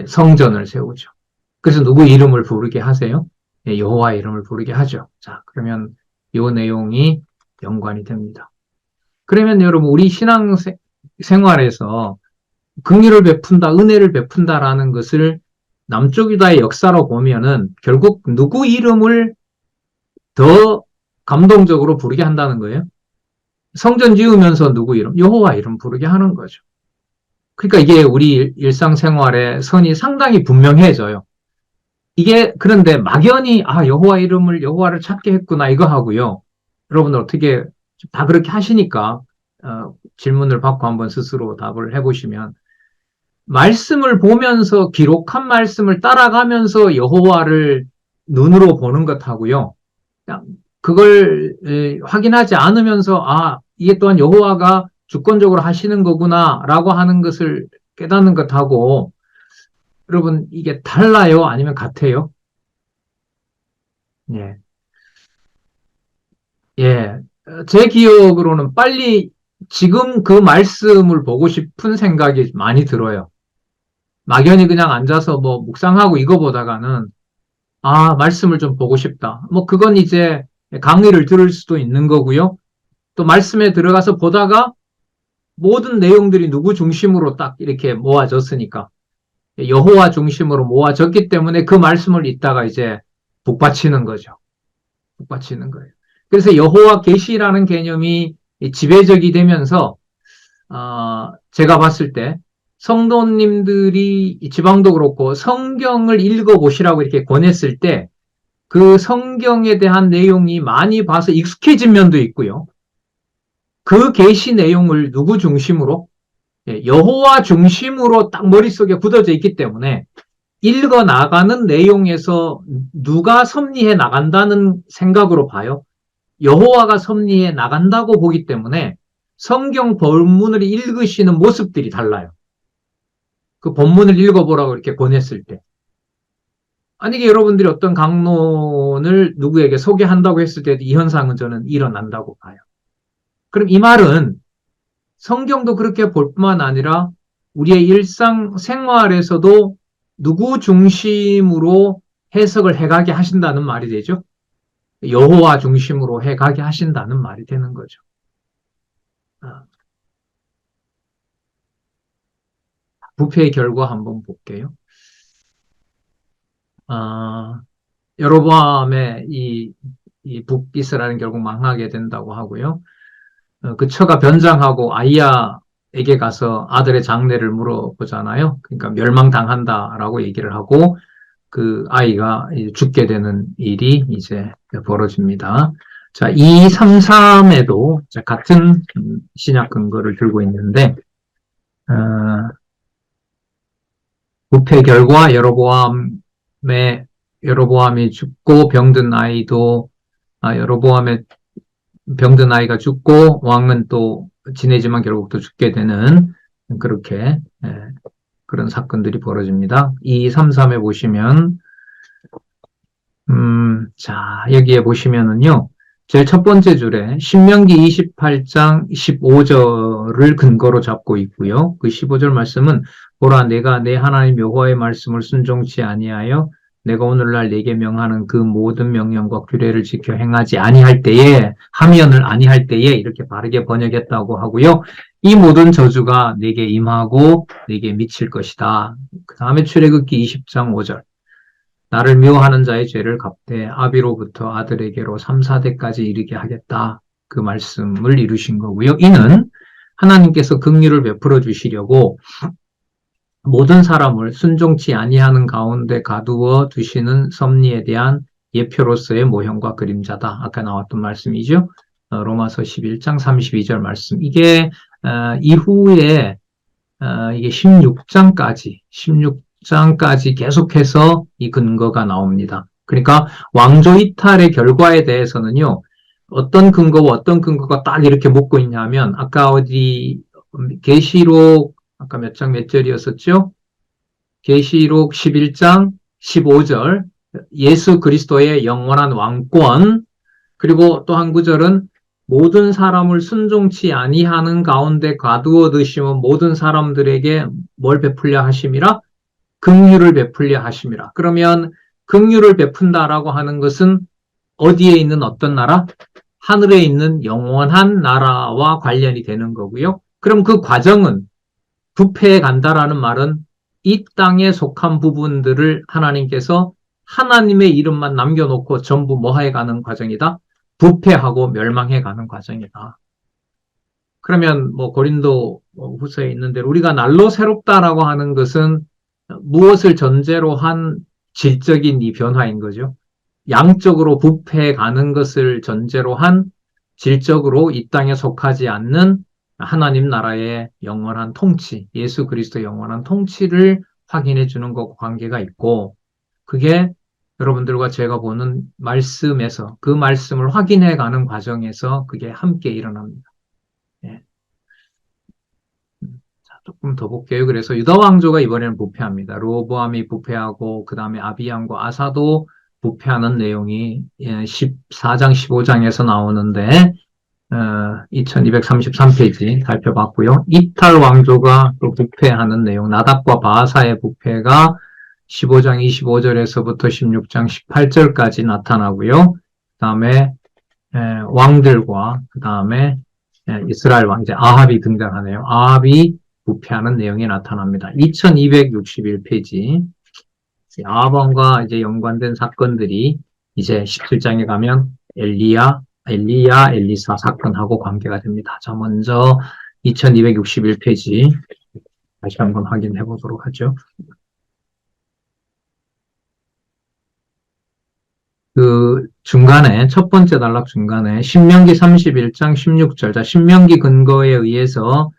성전을 세우죠. 그래서 누구 이름을 부르게 하세요? 여호와 이름을 부르게 하죠. 자, 그러면 이 내용이 연관이 됩니다. 그러면 여러분 우리 신앙 생활에서 긍휼을 베푼다, 은혜를 베푼다라는 것을 남쪽 유다의 역사로 보면은 결국 누구 이름을 더 감동적으로 부르게 한다는 거예요. 성전 지으면서 누구 이름? 여호와 이름 부르게 하는 거죠. 그러니까 이게 우리 일상생활의 선이 상당히 분명해져요. 이게 그런데 막연히 여호와를 찾게 했구나 이거 하고요. 여러분들 어떻게 다 그렇게 하시니까 질문을 받고 한번 스스로 답을 해보시면 말씀을 보면서 기록한 말씀을 따라가면서 여호와를 눈으로 보는 것하고요. 그걸 확인하지 않으면서 이게 또한 여호와가 주권적으로 하시는 거구나라고 하는 것을 깨닫는 것하고 여러분 이게 달라요? 아니면 같아요? 예. 예. 제 기억으로는 빨리 지금 그 말씀을 보고 싶은 생각이 많이 들어요. 막연히 그냥 앉아서 묵상하고 이거 보다가는 말씀을 좀 보고 싶다. 그건 이제 강의를 들을 수도 있는 거고요. 또 말씀에 들어가서 보다가 모든 내용들이 누구 중심으로 딱 이렇게 모아졌으니까 여호와 중심으로 모아졌기 때문에 그 말씀을 읽다가 이제 북받치는 거죠. 북받치는 거예요. 그래서 여호와 계시라는 개념이 지배적이 되면서 제가 봤을 때 성도님들이 지방도 그렇고 성경을 읽어보시라고 이렇게 권했을 때 그 성경에 대한 내용이 많이 봐서 익숙해진 면도 있고요. 그 계시 내용을 누구 중심으로? 여호와 중심으로 딱 머릿속에 굳어져 있기 때문에 읽어 나가는 내용에서 누가 섭리해 나간다는 생각으로 봐요. 여호와가 섭리해 나간다고 보기 때문에 성경 본문을 읽으시는 모습들이 달라요. 그 본문을 읽어보라고 이렇게 권했을 때. 만약에 여러분들이 어떤 강론을 누구에게 소개한다고 했을 때도 이 현상은 저는 일어난다고 봐요. 그럼 이 말은 성경도 그렇게 볼 뿐만 아니라 우리의 일상 생활에서도 누구 중심으로 해석을 해가게 하신다는 말이 되죠. 여호와 중심으로 해가게 하신다는 말이 되는 거죠. 부패의 결과 한번 볼게요. 여로보암의 이 북이스라엘은 결국 망하게 된다고 하고요. 그 처가 변장하고 아이야에게 가서 아들의 장례를 물어보잖아요. 그러니까 멸망당한다라고 얘기를 하고 그 아이가 죽게 되는 일이 이제 벌어집니다. 자, 2, 3, 3에도 같은 신약 근거를 들고 있는데 부패 결과 여로보암이 죽고 병든 아이도 여로보암의 병든 아이가 죽고 왕은 또 지내지만 결국 또 죽게 되는 그렇게 그런 사건들이 벌어집니다. 2, 3, 3에 보시면 자 여기에 보시면은요. 제일 첫 번째 줄에 신명기 28장 15절을 근거로 잡고 있고요. 그 15절 말씀은 보라 내가 내 하나님 여호와의 말씀을 순종치 아니하여 내가 오늘날 네게 명하는 그 모든 명령과 규례를 지켜 행하지 아니할 때에 하면을 아니할 때에 이렇게 바르게 번역했다고 하고요. 이 모든 저주가 네게 임하고 네게 미칠 것이다. 그 다음에 출애굽기 20장 5절 나를 미워하는 자의 죄를 갚되 아비로부터 아들에게로 3, 4대까지 이르게 하겠다. 그 말씀을 이루신 거고요. 이는 하나님께서 긍휼을 베풀어 주시려고 모든 사람을 순종치 아니하는 가운데 가두어 두시는 섭리에 대한 예표로서의 모형과 그림자다. 아까 나왔던 말씀이죠. 로마서 11장 32절 말씀. 이게 이후에 이게 16장까지 계속해서 이 근거가 나옵니다. 그러니까 왕조 이탈의 결과에 대해서는요, 어떤 근거와 어떤 근거가 딱 이렇게 묶고 있냐면, 아까 계시록, 아까 몇 장 몇 절이었었죠? 계시록 11장 15절, 예수 그리스도의 영원한 왕권, 그리고 또 한 구절은 모든 사람을 순종치 아니하는 가운데 가두어 두시면 모든 사람들에게 뭘 베풀려 하심이라? 긍휼을 베풀려 하심이라. 그러면 긍휼을 베푼다라고 하는 것은 어디에 있는 어떤 나라? 하늘에 있는 영원한 나라와 관련이 되는 거고요. 그럼 그 과정은 부패해 간다라는 말은 이 땅에 속한 부분들을 하나님께서 하나님의 이름만 남겨놓고 전부 뭐 해가는 과정이다? 부패하고 멸망해가는 과정이다. 그러면 뭐 고린도 후서에 있는 대로 우리가 날로 새롭다라고 하는 것은 무엇을 전제로 한 질적인 이 변화인 거죠. 양적으로 부패해 가는 것을 전제로 한 질적으로 이 땅에 속하지 않는 하나님 나라의 영원한 통치, 예수 그리스도의 영원한 통치를 확인해 주는 것과 관계가 있고, 그게 여러분들과 제가 보는 말씀에서 그 말씀을 확인해 가는 과정에서 그게 함께 일어납니다. 예. 자, 조금 더 볼게요. 그래서 유다 왕조가 이번에는 부패합니다. 로보암이 부패하고 그 다음에 아비암과 아사도 부패하는 내용이 14장, 15장에서 나오는데 2233페이지 살펴봤고요. 이탈 왕조가 또 부패하는 내용, 나답과 바하사의 부패가 15장 25절에서부터 16장 18절까지 나타나고요. 그 다음에 왕들과 그 다음에 이스라엘 왕제 아합이 등장하네요. 아합이 부패하는 내용이 나타납니다. 2261페이지. 아합과 이제 연관된 사건들이 이제 17장에 가면 엘리사 사건하고 관계가 됩니다. 자, 먼저 2261페이지 다시 한번 확인해 보도록 하죠. 그 중간에 첫 번째 단락 중간에 신명기 31장 16절. 자, 신명기 근거에 의해서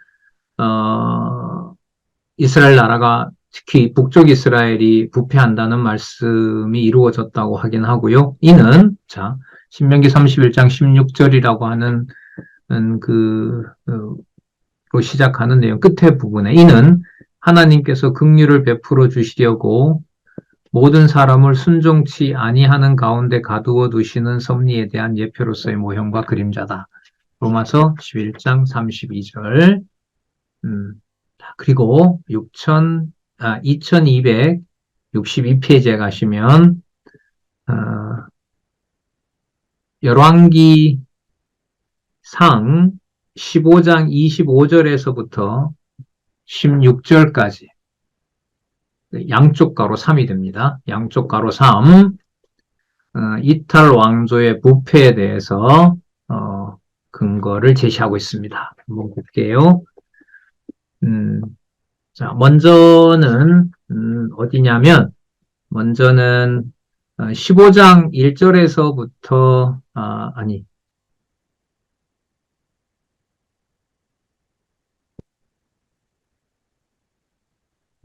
이스라엘 나라가 특히 북쪽 이스라엘이 부패한다는 말씀이 이루어졌다고 하긴 하고요. 이는 자 신명기 31장 16절이라고 하는 로 시작하는 내용 끝에 부분에 이는 하나님께서 긍휼을 베풀어 주시려고 모든 사람을 순종치 아니하는 가운데 가두어 두시는 섭리에 대한 예표로서의 모형과 그림자다. 로마서 11장 32절. 그리고 2262페이지에 가시면 열왕기 상 15장 25절에서부터 16절까지 양쪽 가로 3이 됩니다. 양쪽 가로 3 이탈 왕조의 부패에 대해서 근거를 제시하고 있습니다. 한번 볼게요. 자, 먼저는 어디냐면 먼저는 15장 1절에서부터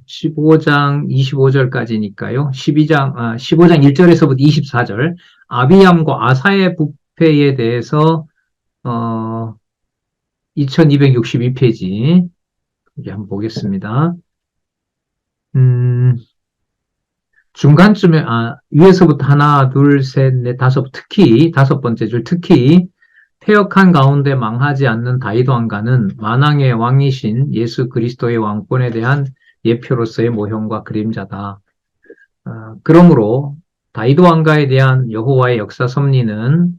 15장 25절까지니까요. 15장 1절에서부터 24절 아비암과 아사의 부패에 대해서 2262페이지 여기 한번 보겠습니다. 중간쯤에 위에서부터 하나, 둘, 셋, 넷, 다섯, 특히 다섯 번째 줄 특히 패역한 가운데 망하지 않는 다윗 왕가는 만왕의 왕이신 예수 그리스도의 왕권에 대한 예표로서의 모형과 그림자다. 그러므로 다윗 왕가에 대한 여호와의 역사 섭리는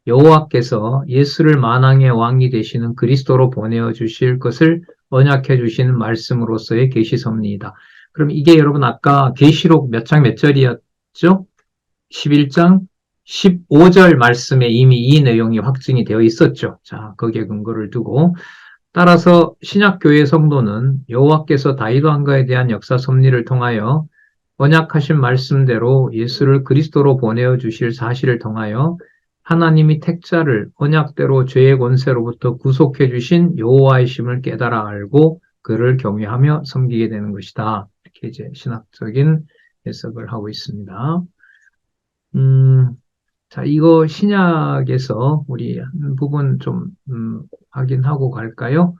여호와께서 예수를 만왕의 왕이 되시는 그리스도로 보내어 주실 것을 언약해 주시는 말씀으로서의 계시 섭리이다. 그럼 이게 여러분 아까 계시록 몇 장 몇 절이었죠? 11장 15절 말씀에 이미 이 내용이 확증이 되어 있었죠. 자, 거기에 근거를 두고 따라서 신약교회 성도는 여호와께서 다윗 왕가에 대한 역사 섭리를 통하여 언약하신 말씀대로 예수를 그리스도로 보내어 주실 사실을 통하여 하나님이 택자를 언약대로 죄의 권세로부터 구속해 주신 여호와이심을 깨달아 알고 그를 경외하며 섬기게 되는 것이다. 이렇게 이제 신학적인 해석을 하고 있습니다. 자, 이거 신약에서 우리 한 부분 좀 확인하고 갈까요?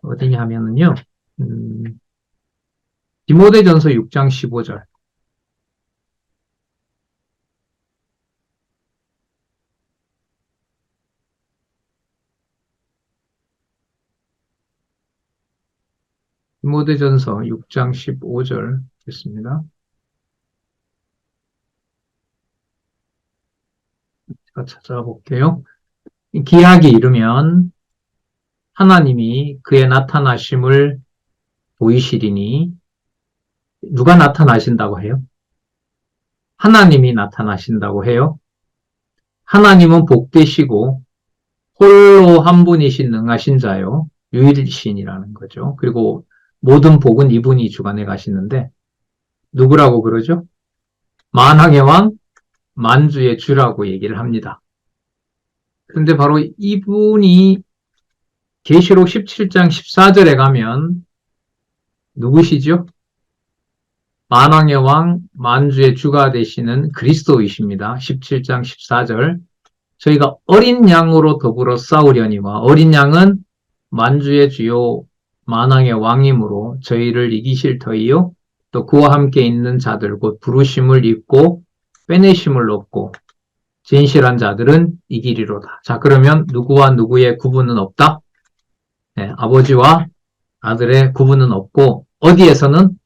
어디냐 하면은요. 디모데전서 6장 15절. 디모데전서 6장 15절 됐습니다. 제가 찾아볼게요. 기약이 이르면 하나님이 그의 나타나심을 보이시리니 누가 나타나신다고 해요? 하나님이 나타나신다고 해요. 하나님은 복되시고 홀로 한 분이신 능하신 자요. 유일신이라는 거죠. 그리고 모든 복은 이분이 주관해 가시는데 누구라고 그러죠? 만왕의 왕, 만주의 주라고 얘기를 합니다. 그런데 바로 이분이 계시록 17장 14절에 가면 누구시죠? 만왕의 왕, 만주의 주가 되시는 그리스도이십니다. 17장 14절. 저희가 어린 양으로 더불어 싸우려니와 어린 양은 만주의 주요 만왕의 왕이므로 저희를 이기실 터이요. 또 그와 함께 있는 자들 곧 부르심을 입고 빼내심을 얻고 진실한 자들은 이기리로다. 자, 그러면 누구와 누구의 구분은 없다? 네, 아버지와 아들의 구분은 없고 어디에서는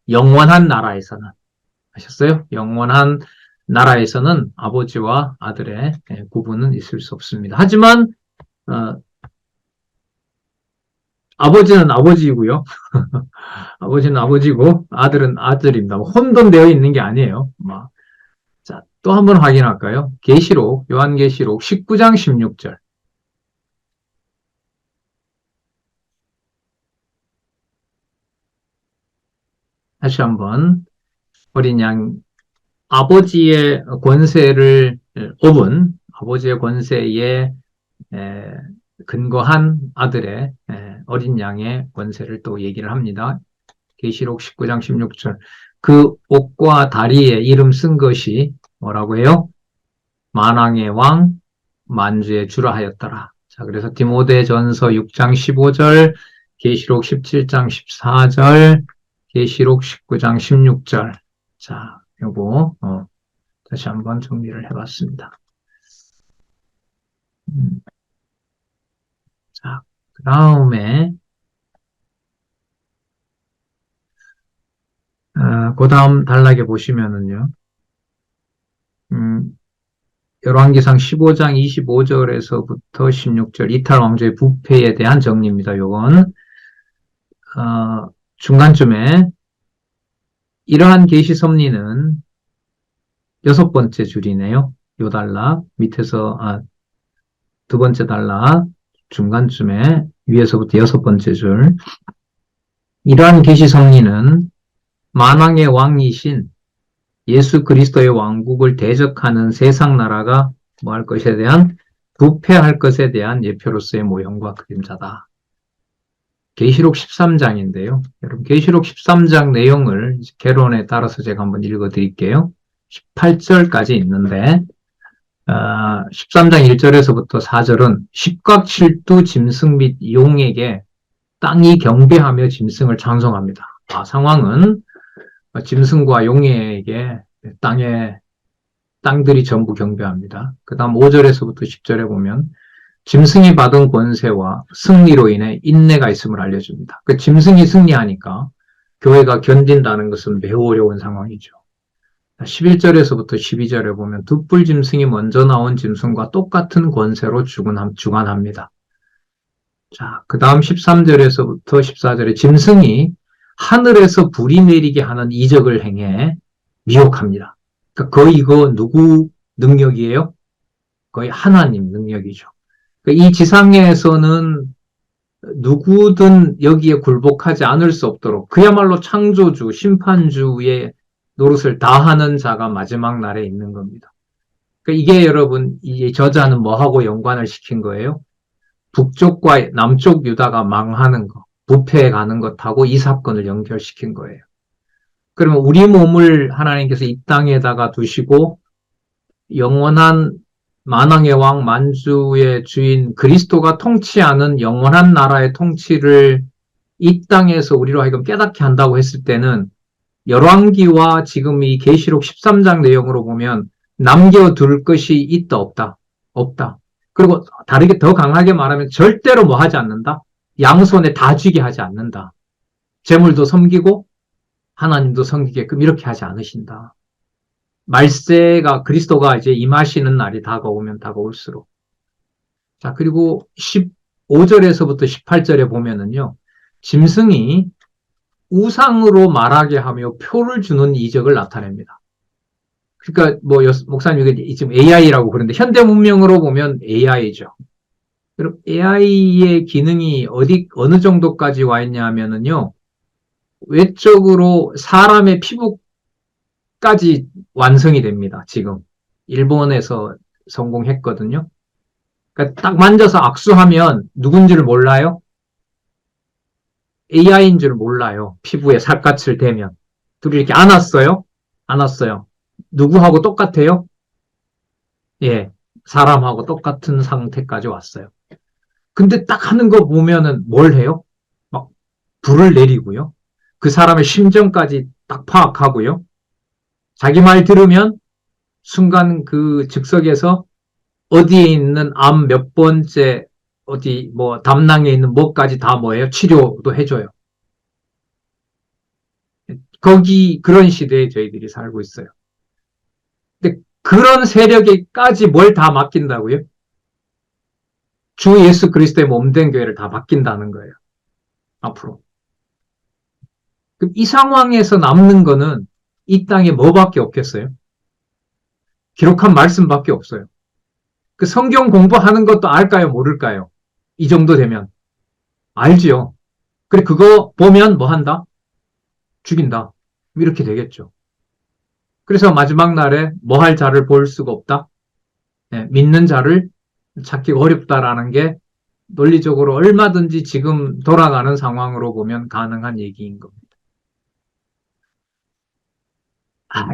영원한 나라에서는 아셨어요? 영원한 나라에서는 아버지와 아들의 구분은 있을 수 없습니다. 하지만 아버지는 아버지이고요. 아버지는 아버지고 아들은 아들입니다. 혼돈되어 있는 게 아니에요. 자, 또 한번 확인할까요? 계시록 요한계시록 19장 16절. 다시 한번 어린 양 아버지의 권세를 업은 아버지의 권세에 근거한 아들의 어린 양의 권세를 또 얘기를 합니다. 계시록 19장 16절. 그 옷과 다리에 이름 쓴 것이 뭐라고 해요? 만왕의 왕, 만주의 주라 하였더라. 자, 그래서 디모데전서 6장 15절, 계시록 17장 14절, 계시록 19장 16절. 자, 요거 다시 한번 정리를 해봤습니다. 자, 그 다음에 그 다음 단락에 보시면은요. 열왕기상 15장 25절에서부터 16절 이탈 왕조의 부패에 대한 정리입니다. 요건 중간쯤에 이러한 계시 섭리는 6번째 줄이네요. 요 단락 밑에서 두 번째 단락 중간쯤에 위에서부터 6번째 줄. 이러한 계시 섭리는 만왕의 왕이신 예수 그리스도의 왕국을 대적하는 세상 나라가 뭐 할 것에 대한 부패할 것에 대한 예표로서의 모형과 그림자다. 계시록 13장인데요. 여러분 계시록 13장 내용을 개론에 따라서 제가 한번 읽어드릴게요. 18절까지 있는데 13장 1절에서부터 4절은 십각칠두 짐승 및 용에게 땅이 경배하며 짐승을 찬송합니다. 상황은 짐승과 용에게 땅들이 전부 경배합니다. 그 다음 5절에서부터 10절에 보면 짐승이 받은 권세와 승리로 인해 인내가 있음을 알려줍니다. 그 짐승이 승리하니까 교회가 견딘다는 것은 매우 어려운 상황이죠. 11절에서부터 12절에 보면 두 뿔 짐승이 먼저 나온 짐승과 똑같은 권세로 주관합니다. 자, 그 다음 13절에서부터 14절에 짐승이 하늘에서 불이 내리게 하는 이적을 행해 미혹합니다. 그러니까 거의 이거 누구 능력이에요? 거의 하나님 능력이죠. 그러니까 이 지상에서는 누구든 여기에 굴복하지 않을 수 없도록 그야말로 창조주, 심판주의 노릇을 다하는 자가 마지막 날에 있는 겁니다. 그러니까 이게 여러분, 이 저자는 뭐하고 연관을 시킨 거예요? 북쪽과 남쪽 유다가 망하는 거, 부패해 가는 것하고 이 사건을 연결시킨 거예요. 그러면 우리 몸을 하나님께서 이 땅에다가 두시고 영원한 만왕의 왕 만주의 주인 그리스도가 통치하는 영원한 나라의 통치를 이 땅에서 우리로 하여금 깨닫게 한다고 했을 때는 열왕기와 지금 이 계시록 13장 내용으로 보면 남겨둘 것이 있다 없다? 없다. 그리고 다르게 더 강하게 말하면 절대로 뭐 하지 않는다? 양손에 다 쥐게 하지 않는다. 재물도 섬기고 하나님도 섬기게끔 이렇게 하지 않으신다. 말세가 그리스도가 이제 임하시는 날이 다가오면 다가올수록. 자, 그리고 15절에서부터 18절에 보면은요. 짐승이 우상으로 말하게 하며 표를 주는 이적을 나타냅니다. 그러니까 뭐 목사님이 지금 AI라고 그러는데 현대 문명으로 보면 AI죠. 그럼 AI의 기능이 어느 정도까지 와 있냐 하면은요. 외적으로 사람의 피부까지 완성이 됩니다. 지금 일본에서 성공했거든요. 그러니까 딱 만져서 악수하면 누군지를 몰라요? AI인 줄 몰라요. 피부에 살갗을 대면. 둘이 이렇게 안았어요? 안았어요. 누구하고 똑같아요? 예, 사람하고 똑같은 상태까지 왔어요. 근데 딱 하는 거 보면은 뭘 해요? 막 불을 내리고요. 그 사람의 심정까지 딱 파악하고요. 자기 말 들으면 순간 그 즉석에서 어디에 있는 암 몇 번째 어디 뭐 담낭에 있는 뭐까지 다 뭐예요? 치료도 해줘요. 거기 그런 시대에 저희들이 살고 있어요. 근데 그런 세력에까지 뭘 다 맡긴다고요? 주 예수 그리스도의 몸된 교회를 다 맡긴다는 거예요. 앞으로. 그럼 이 상황에서 남는 거는 이 땅에 뭐밖에 없겠어요? 기록한 말씀밖에 없어요. 그 성경 공부하는 것도 알까요? 모를까요? 이 정도 되면. 알지요. 그래, 그거 보면 뭐 한다? 죽인다. 이렇게 되겠죠. 그래서 마지막 날에 뭐 할 자를 볼 수가 없다? 네, 믿는 자를 찾기가 어렵다라는 게 논리적으로 얼마든지 지금 돌아가는 상황으로 보면 가능한 얘기인 겁니다.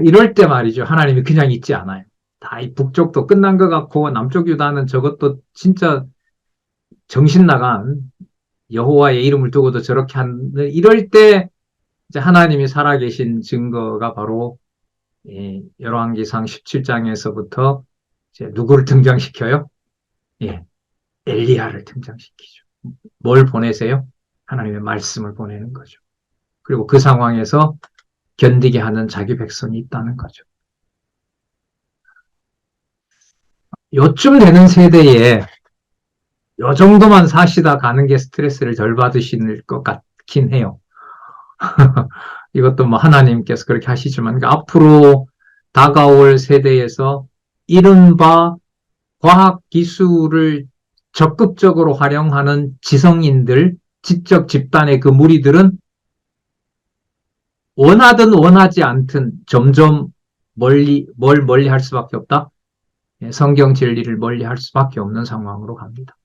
이럴 때 말이죠. 하나님이 그냥 있지 않아요. 다 이 북쪽도 끝난 것 같고 남쪽 유다는 저것도 진짜 정신 나간 여호와의 이름을 두고도 저렇게 하는 이럴 때 이제 하나님이 살아계신 증거가 바로 열왕기상 17장에서부터 이제 누구를 등장시켜요? 예, 엘리야를 등장시키죠. 뭘 보내세요? 하나님의 말씀을 보내는 거죠. 그리고 그 상황에서 견디게 하는 자기 백성이 있다는 거죠. 요쯤 되는 세대에 요 정도만 사시다 가는 게 스트레스를 덜 받으실 것 같긴 해요. 이것도 뭐 하나님께서 그렇게 하시지만 그러니까 앞으로 다가올 세대에서 이른바 과학 기술을 적극적으로 활용하는 지성인들, 지적 집단의 그 무리들은 원하든 원하지 않든 점점 멀리 할 수밖에 없다. 성경 진리를 멀리 할 수밖에 없는 상황으로 갑니다.